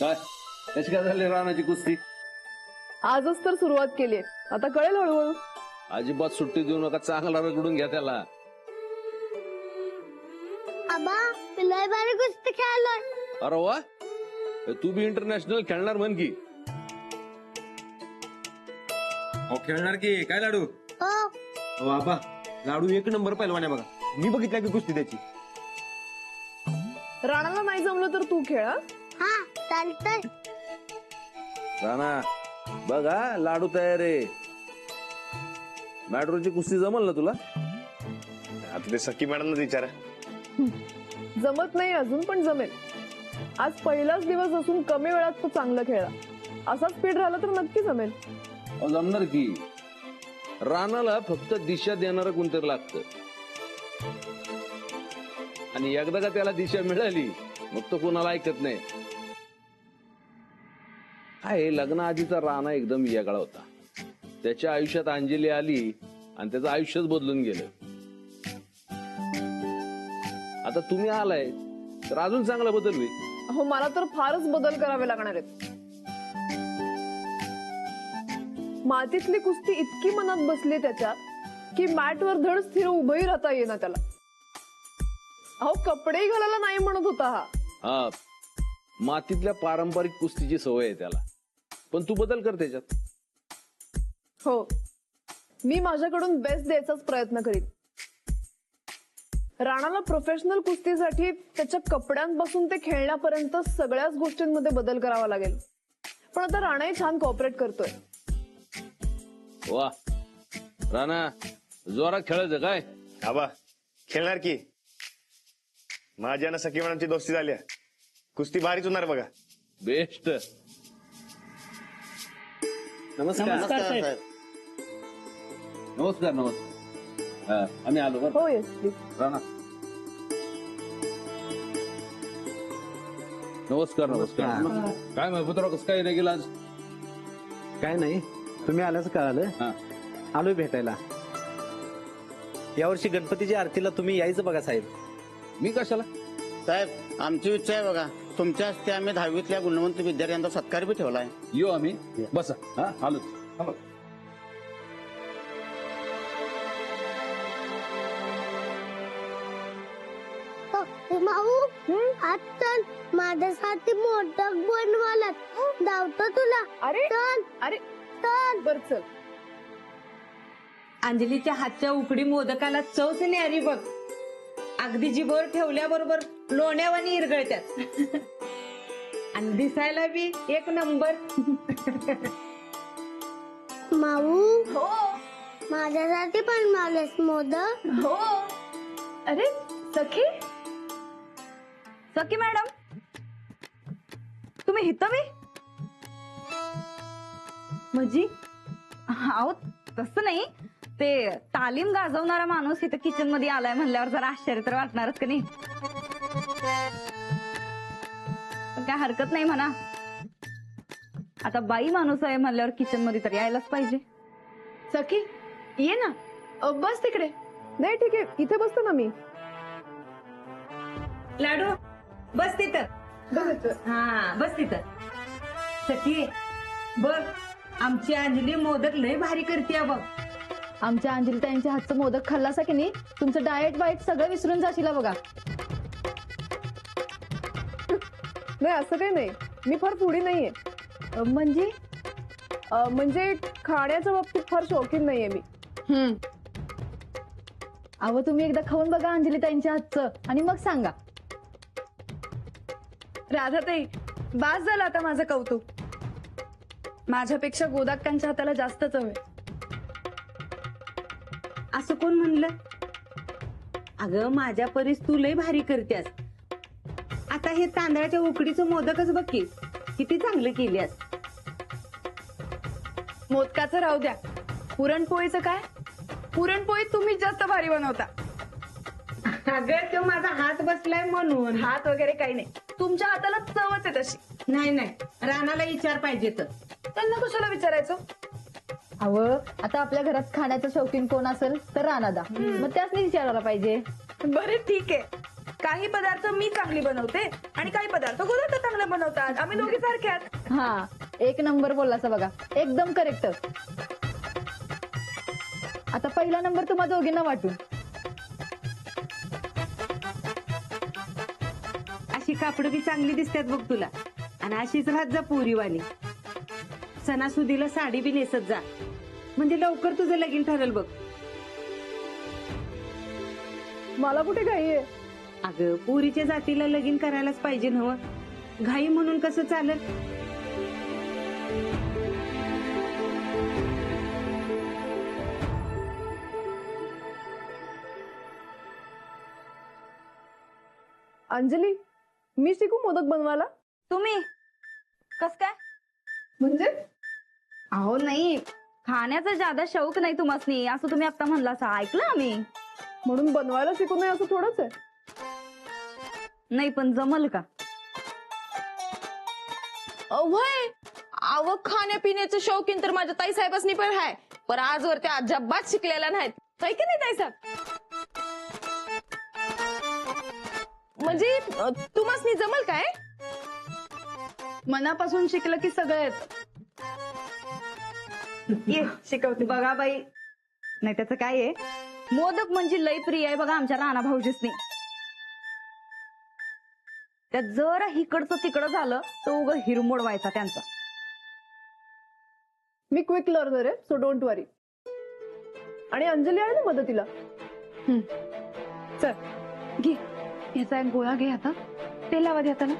काय कशी काय झाली रानाची कुस्ती? आजच तर सुरुवात केली, आता कळेल हळूहळू. अजिबात सुट्टी देऊ नका, चांगला रगडून घ्या त्याला. आबा लय भारी कुस्ती खेळलोय. अरे वा, तू बी इंटरनॅशनल खेळणार म्हण की. अहो खेळणार की काय लाडू? हो बाबा लाडू एक नंबर पहिलवान आहे बघा, मी बघितल्या की कुस्ती त्याची. राणाला नाही जमलं तर तू खेळ हा? हा चालतंय. राणा बघा, लाडू तयार आहे. मॅट्रोची कुस्ती जमल ना तुला? आता ते सखी मॅडमला विचारा. जमत नाही अजून, पण जमेल. आज पहिलाच दिवस असून कमी वेळात तो चांगलं खेळला. असा स्पीड राहिला तर नक्की जमेल. अहो, जमणार की. राणाला फक्त दिशा देणारं कोणतरी लागतं, आणि एकदा का त्याला दिशा मिळाली मग तो कोणाला ऐकत नाही. काय लग्न आधीचा राणा एकदम वेगळा होता. त्याच्या आयुष्यात अंजली आली आणि त्याचं आयुष्यच बदलून गेलं. आता तुम्ही आलाय तर अजून चांगला बदल होईल. हो, मला तर फारच बदल करावे लागणार आहेत. मातीतली कुस्ती इतकी मनात बसली त्याच्या की मॅटवर धड स्थिर उभंही राहता येईना त्याला. अहो, कपडेही घालायला नाही म्हणत होता हा. हा, मातीतल्या पारंपरिक कुस्तीची सवय आहे त्याला, पण तू बदल कर त्याच्यात. हो, मी माझ्याकडून बेस्ट द्यायचाच प्रयत्न करीन. राणाला प्रोफेशनल कुस्तीसाठी त्याच्या कपड्यांपासून ते खेळण्यापर्यंत सगळ्याच गोष्टींमध्ये बदल करावा लागेल. पण आता राणाही छान कॉपरेट करतोय. वा राणा, जोरात खेळायचं काय? आबा खेळणार की. माझ्या ना सखी मॅडमची दोस्ती झाली आहे. कुस्ती भारीच होणार बघा. बेस्ट. नमस्कार. नमस्कार नमस्कार. आम्ही आलो बरं. हो, येस प्लीज. राणा नमस्कार. नमस्कार. काय महबूबराव, कसं काय नाही गेला आज? काय नाही, तुम्ही आल्याचं कळालं, हा. आलोय भेटायला. यावर्षी गणपतीच्या आरतीला तुम्ही यायचं बघा साहेब. मी कशाला? साहेब आमची इच्छा आहे बघा, तुमच्या हस्ते आम्ही 10वीतल्या गुणवंत विद्यार्थ्यांचा सत्कार बी ठेवलाय. येऊ आम्ही. बसा. हा, आलो. माऊ आज चल माझ्यासाठी मोदक बनवालात. धावतो तुला. अरे चल अरे चल. बर चल. अंजलीच्या हातच्या उकडी मोदकाला चवच न्यारी बघ. अगदी जिभेवर ठेवल्याबरोबर लोण्यावानी इरगळत्यात. आणि दिसायला बी एक नंबर. माऊ हो माझ्यासाठी बनवलेस मोदक. हो. अरे सखी, सखी मॅडम, तुम्ही हित बी म्हणजे? अहो तसं नाही, ते तालीम गाजवणारा माणूस इथं किचन मध्ये आलाय म्हणल्यावर जरा आश्चर्य तर वाटणारच का नाही. पण काय हरकत नाही म्हणा, आता बाई माणूस आहे म्हणल्यावर किचन मध्ये तर यायलाच पाहिजे. सखी ये ना. बस तिकडे. नाही ठीक आहे, इथे बसतो ना मी. लाडू बस तिथं. बस इथं. हा बस तिथं. सखी बघ, आमची अंजली मोदक लय भारी करते बघ. आमच्या अंजली ताईंच्या हातचं मोदक खाल्लासा की नाही, तुमचं डाएट वाईट सगळं विसरून जाशील बघा. नाही असं काही नाही, मी फार पुढी नाहीये. म्हणजे म्हणजे खाण्याच्या बाबतीत फार शौकीन नाहीये मी. अहो तुम्ही एकदा खाऊन बघा अंजली ताईंच्या हातचं आणि मग सांगा. राधाताई, बास झालं आता माझं कौतुक. माझ्यापेक्षा गोदाक्कांच्या हाताला जास्त चव आहे. असं कोण म्हणलं? अगं माझ्या परीस तू लय भारी करतेस. आता हे तांदळाच्या उकडीचं मोदकच बघ की किती चांगलं केल्यास. मोदकाचं राहू द्या, पुरणपोळीचं काय? पुरणपोळी तुम्हीच जास्त भारी बनवता. अगं तो माझा हात बसलाय म्हणून. हात वगैरे काही नाही, तुमच्या हाताला चवच आहे तशी. नाही नाही, रानाला विचार पाहिजे तर. त्यांना कशाला विचारायचं? अहो आता आपल्या घरात खाण्याचं शौकीन कोण असेल तर राणादा, मग त्याच विचारायला पाहिजे. बरे ठीक आहे, काही पदार्थ मी चांगली बनवते आणि काही पदार्थ गोदाक्का चांगला बनवतात, आम्ही दोघी सारख्याच. हा, एक नंबर बोललासा बघा, एकदम करेक्ट. आता पहिला नंबर तुम्हा दोघींना वाटून. अशी कापड बी चांगली दिसतात बघ तुला, आणि अशीच राहत जा पुरीवाणी. सणासुदीला साडी बी नेसत जा, म्हणजे लवकर तुझं लगीन ठरेल बघ. मला कुठे घाई आहे? अगं, पुरीच्या जातीला लगीन करायलाच पाहिजे नव, घाई म्हणून कसं चालेल. अंजली, मी शिकू मोदक बनवायला? तुम्ही कस काय? म्हणजे अहो नाही, खाण्याचा जादा शौक नाही तुम्हासनी असं तुम्ही आता म्हणलासा, ऐकलं आम्ही. म्हणून बनवायला शिकू नये असं थोडंच आहे. नाही पण जमल का? वय आव खाण्यापिण्याचं शौकीन तर माझ्या ताई साहेबांनी पण आहे, पण आजवर त्या अजिबात शिकलेल्या नाहीत, काय की नाही ताई साहेब? म्हणजे तुम्हासनी जमल काय? मनापासून शिकलं की सगळं येत. ये शिकवते बघा बाई. नाही त्याचं काय आहे, मोदक म्हणजे लय प्रिय आहे बघा आमच्या राणा भाऊजीसनी. त्यात जरा हिकडचं तिकडं झालं तर उगं हिरमोड व्हायचा त्यांचा. मी क्विक लर्नर आहे, सो डोंट वरी. आणि अंजली आहे ना मदतीला. चल घे, याचा एक गोळा घे आता, ते लावा दे आता ना.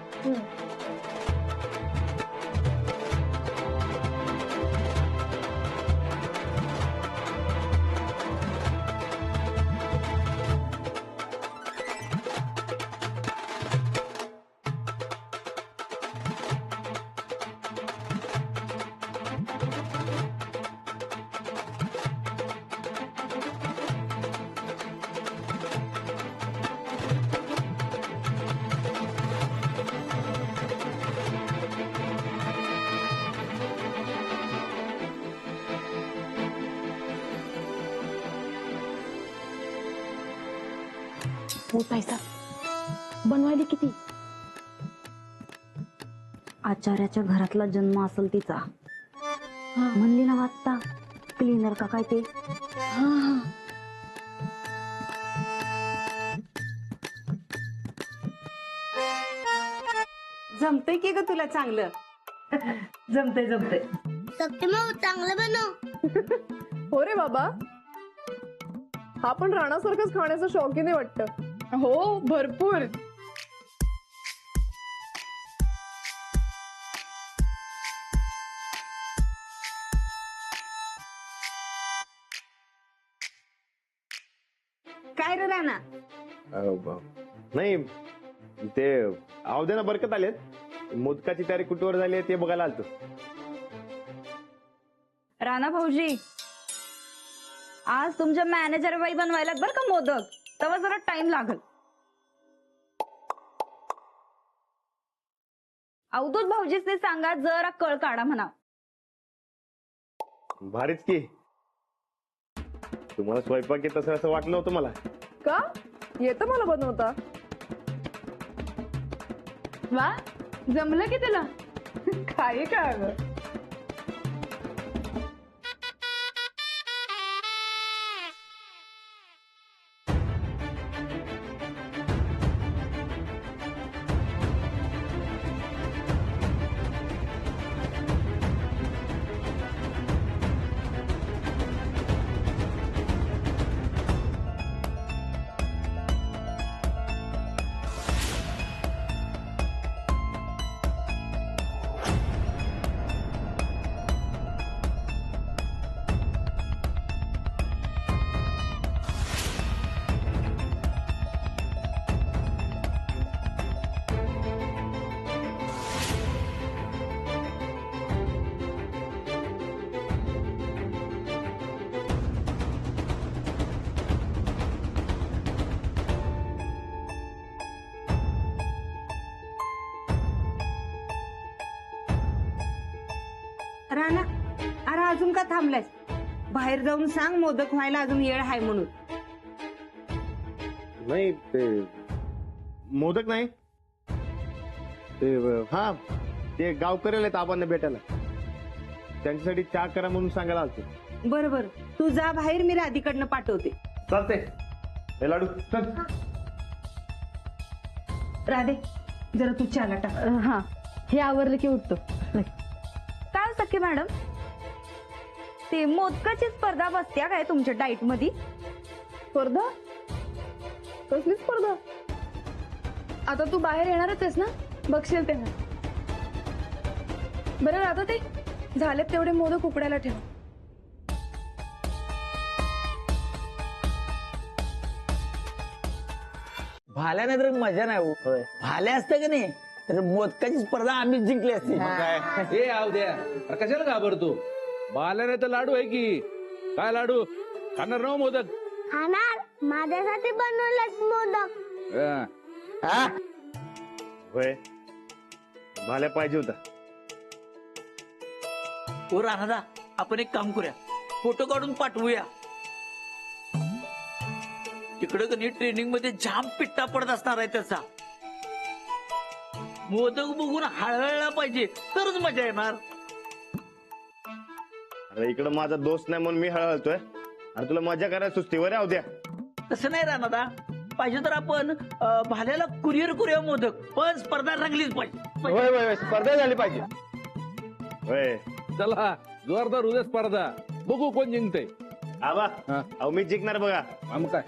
हो ताईसा, बनवायला किती? आचार्याच्या घरातला जन्म असेल तिचा. म्हणली ना वाटता क्लीनर का काय ते. जमतंय की ग तुला चांगलं? जमतंय जमतंय. सक्ती माऊ चांगलं बनव. हो रे बाबा, हा पण राणासारखंच खाण्याचं शौकीन आहे वाटतं. हो भरपूर. काय रे राणा? नाही ते आवद्याना बरकत आलेत, मोदकाची तयारी कुठवर झाली आहे ते बघायला आलतो. राणा भाऊजी, आज तुमच्या मॅनेजर बाई बनवायला बरं का मोदक, तेव्हा जरा टाइम लागल. अवधूत भाऊजीसने सांगा जरा कळ काढा म्हणा. भारीच की. तुम्हाला स्वयंपाक येत असेल असं वाटलं होतं मला. का येतं मला बनवता? वा, जमलं की तुला. काय काय अगं? राणा, अरे अजून का थांबलायस? बाहेर जाऊन सांग मोदक व्हायला अजून येळ आहे म्हणून. नाही ते मोदक नाही, हा ते गावकरी आहेत आबांना भेटायला, त्यांच्यासाठी चहा करा म्हणून सांगायला आलतो. बरं बरं, तू जा बाहेर, मी राधीकडनं पाठवते. चालते. हे लाडू चल. राधे जरा तू चहाला टाक. हा, हे आवरलं की उठतो. काय सख्खी मॅडम, ते मोदकाची स्पर्धा बसत्या काय तुमच्या डाईट मध्ये? स्पर्धा? कसली स्पर्धा? आता तू बाहेर येणारच आहेस ना, बघशील तेव्हा. बरं राधा, ते झालेत तेवढे मोदक उकडायला ठेव. भाल्या नाही तर मजा नाही हो. भाल्या असतं का नाही तर मोदकाची स्पर्धा आम्हीच जिंकली असती. हे आव द्या, अरे कशाला घाबरतो? बाला नाही तर लाडू आहे की काय? लाडू खाणार ना मोदक? खाणार, माझ्यासाठी बनवलेत मोदक. हा. होय, भाल्या पाहिजे होता. हो राणादा, आपण एक काम करूया, फोटो काढून पाठवूया. तिकडे कधी ट्रेनिंग मध्ये जाम पिट्टा पडत असणार आहे त्याचा. मोदक बघून हळहळला पाहिजे तरच मजा येणार. अरे इकडं माझा दोस्त नाही म्हणून मी हळहळतोय आणि तुला मजा करायला सुस्ती वर द्या. तसं नाही राणादा, पाहिजे तर आपण भाल्याला कुरिअर करूया मोदक, पण स्पर्धा रंगलीच पाहिजे. होय, स्पर्धा झाली पाहिजे. होय चला, जोरदार उद्या स्पर्धा, बघू कोण जिंकते. आबा, हा. अहो मी जिंकणार बघा. आम काय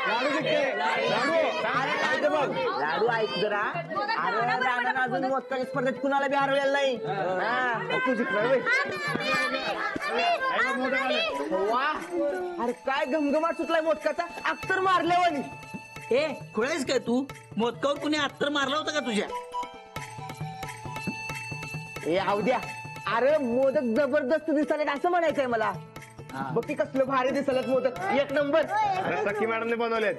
लाडू जिंकते. लाडू ऐक जरा, अरे राणादा अजून मोदकाच्या स्पर्धेत कुणाला बी हरवलेलं नाही. तू जिंकणार होय. वा, अरे काय घमघमाट सुटलाय मोदकाचा, अत्तर मारल्यावानी. ए खुळायस काय तू? मोदकावर कुणी अत्तर मारला होता का तुझ्या? ए आवद्या, अरे मोदक जबरदस्त दिसायला असं म्हणायचंय मला. बघ की कसलं भारी दिसायला मोदक, एक नंबर. अरे सखी मॅडमने बनवलेत.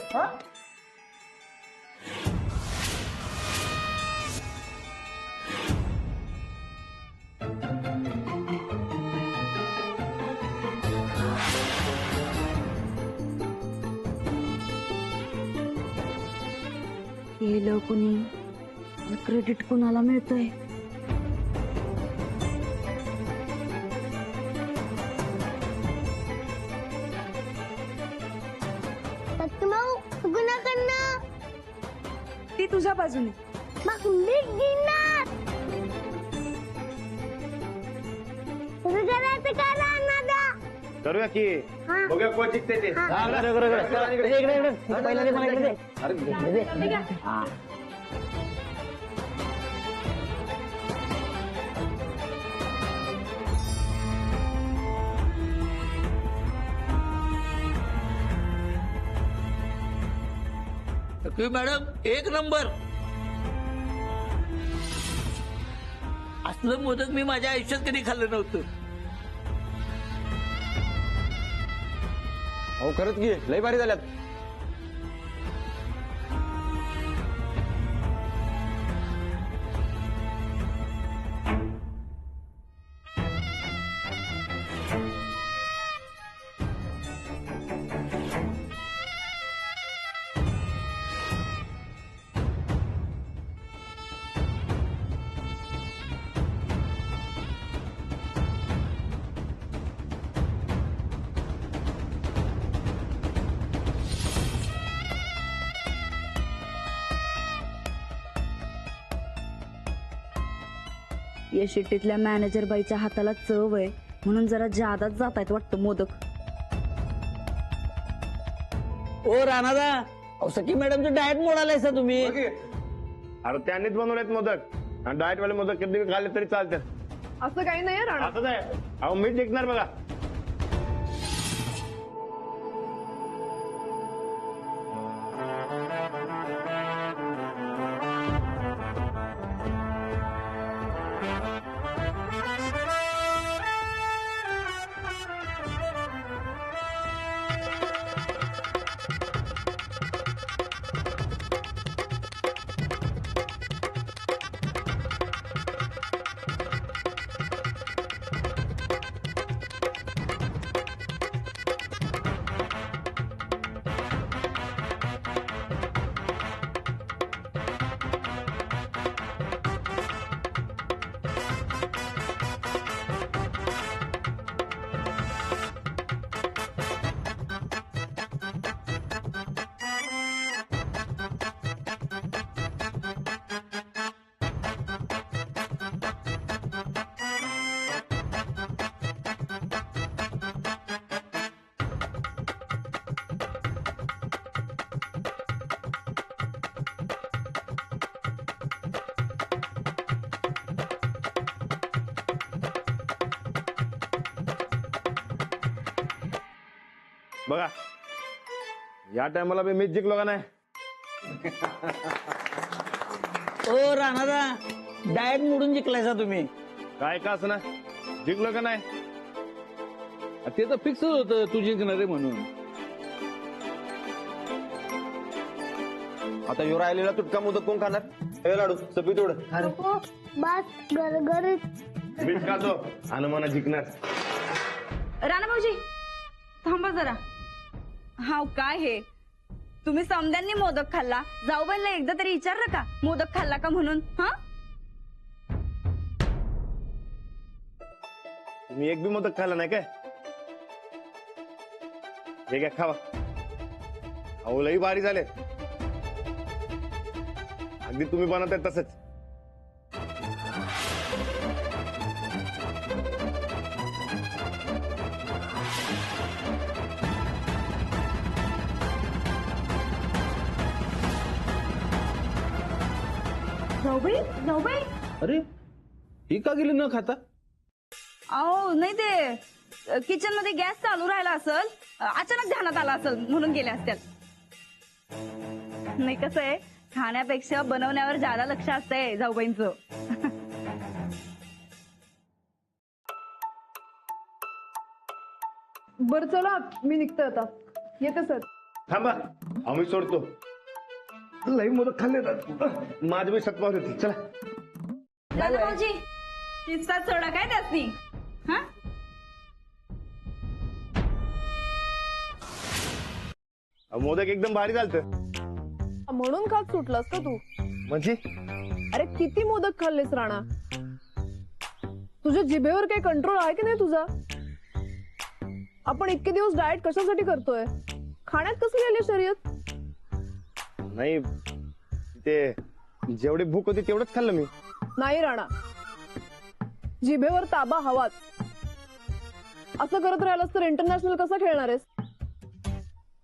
केलं कुणी, क्रेडिट कुणाला मिळतंय? सत्यभाऊ, कुणाकडनं? ती तुझ्या बाजूने. मग मी घेणार. तुम्ही करायचं का राणादा? करूया की. हा. बघूया कोण जिंकते ते. मॅडम एक नंबर. असलं मोदक मी माझ्या आयुष्यात कधी खाल्लं नव्हतं. अहो खरंच की लय भारी झाल्यात. या शिट्टीतल्या मॅनेजर बाईच्या हाताला चव आहे म्हणून जरा जादाच जात आहेत वाटतं मोदक. ओ राणादा, सखी मॅडमचं डाएट मोडालाय सा तुम्ही. अरे त्यांनीच बनवलेत मोदक आणि डाएट वाले मोदक कधी खाल्ले तरी चालतात. असं काही नाही राणा. असंच आहे. अहो मी जिंकणार बघा. बघा या टायमाला बी मीच जिंकलो का नाही. ओ राणादा डायरेक्ट मोडून जिंकलायसा तुम्ही. काय का असं ना जिंकलो का नाही. ते तर फिक्सच होतं तू जिंकणार आहे म्हणून. आता यो राहिलेला तुटका मोदक कोण खाणार. हे लाडू चपी तोड. नको बस गरगरीत मीच खातो आणि मला जिंकणार. राणा भाऊजी थांबा जरा. हाव काय हे तुम्ही समद्यांनी मोदक खाल्ला, जाऊबाईला एकदा तरी विचारलं का मोदक खाल्ला का म्हणून. हा तुम्ही एक बी मोदक खाल्ला नाही काय. हे घ्या खावा. अहो लई भारी झाले. अगदी तुम्ही बनवताय तसंच. जाऊबाई अरे ही का गेली न खाता. अहो नाही ते किचन मध्ये गॅस चालू राहिला असेल, अचानक ध्यानात आला असेल म्हणून गेल्या असत्यात. नाही कसं आहे खाण्यापेक्षा बनवण्यावर ज्यादा लक्ष असतंय जाऊबाईंचं. बरं चला मी निघते आता. येते सर. थांबा आम्ही सोडतो. लई मोदक खाल्ले माझी बी सत्पावली होती. चला दादा भाऊजी किस्सा सोडा काय त्यासनी. हा मोदक एकदम भारी झालत. म्हणून खात सुटलास का तू. म्हणजे अरे किती मोदक खाल्लेस राणा. तुझ्या जिभेवर काही कंट्रोल आहे की नाही तुझा. आपण इतके दिवस डाएट कशासाठी करतोय. खाण्यात कसली आली शर्यत. नाही ते जेवढी भूक होती तेवढंच खाल्लं मी. नाही राणा जिभेवर ताबा हवाच. असं करत राहिलास तर इंटरनॅशनल कसं खेळणार आहेस.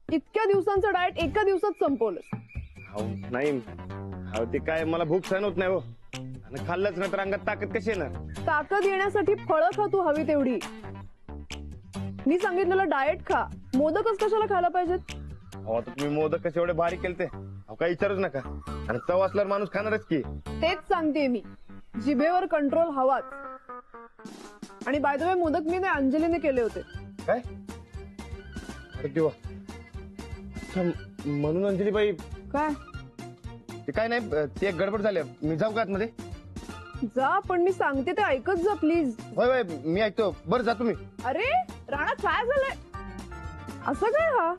इतक्या दिवसांचं डाएट एका दिवसात संपवलंस. नाही अहो ते काय मला भूक सहन होत नाही हो. आणि खाल्लंच ना तर अंगात ताकद कशी येणार. ताकद येण्यासाठी फळं खा तू हवी तेवढी. मी सांगितलेलं डाएट खा. मोदकच कशाला खायला पाहिजेत. अहो तुम्ही मोदक कसे एवढे भारी केलते. अहो काही विचारूच नका. आणि चव असल्यावर माणूस खाणारच की. तेच सांगते मी. जिभेवर कंट्रोल हवाच. आणि बाय द वे मोदक मी नाही अंजलीने केले होते. काय अरे देवा. अच्छा, म्हणून अंजलीबाई. काय ते काय नाही ते एक गडबड झाली. मी जाऊ का आतमध्ये. जा पण मी सांगते ते ऐकत जा प्लीज. होय होय मी ऐकतो. बरं जा तुम्ही. अरे राणा काय झालंय. असं काय हा.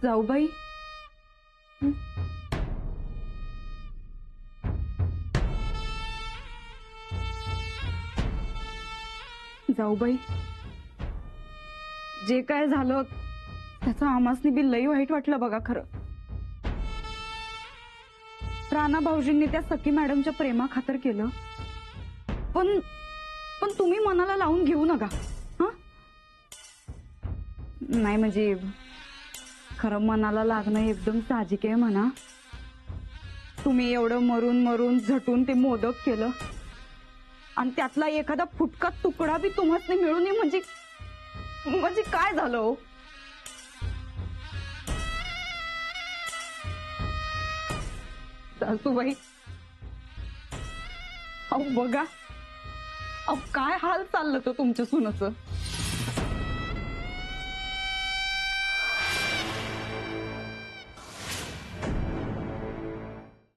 जाऊबाई जाऊबाई जे काय झालं त्याचं आमासनी बी लई वाईट वाटलं बघा. खरं राणा भाऊजींनी त्या सखी मॅडमच्या प्रेमा खातर केलं. पण तुम्ही मनाला लावून घेऊ नका. हा नाही म्हणजे खरं मनाला लागणं एकदम साहजिक आहे म्हणा. तुम्ही एवढं मरून मरून झटून ते मोदक केलं आणि त्यातला एखादा फुटका तुकडा बी तुम्हाला मिळून म्हणजे काय झालं हो. सासूबाई अहो बघा अहो काय हाल चाललं तो तुमच्या सुनाचं.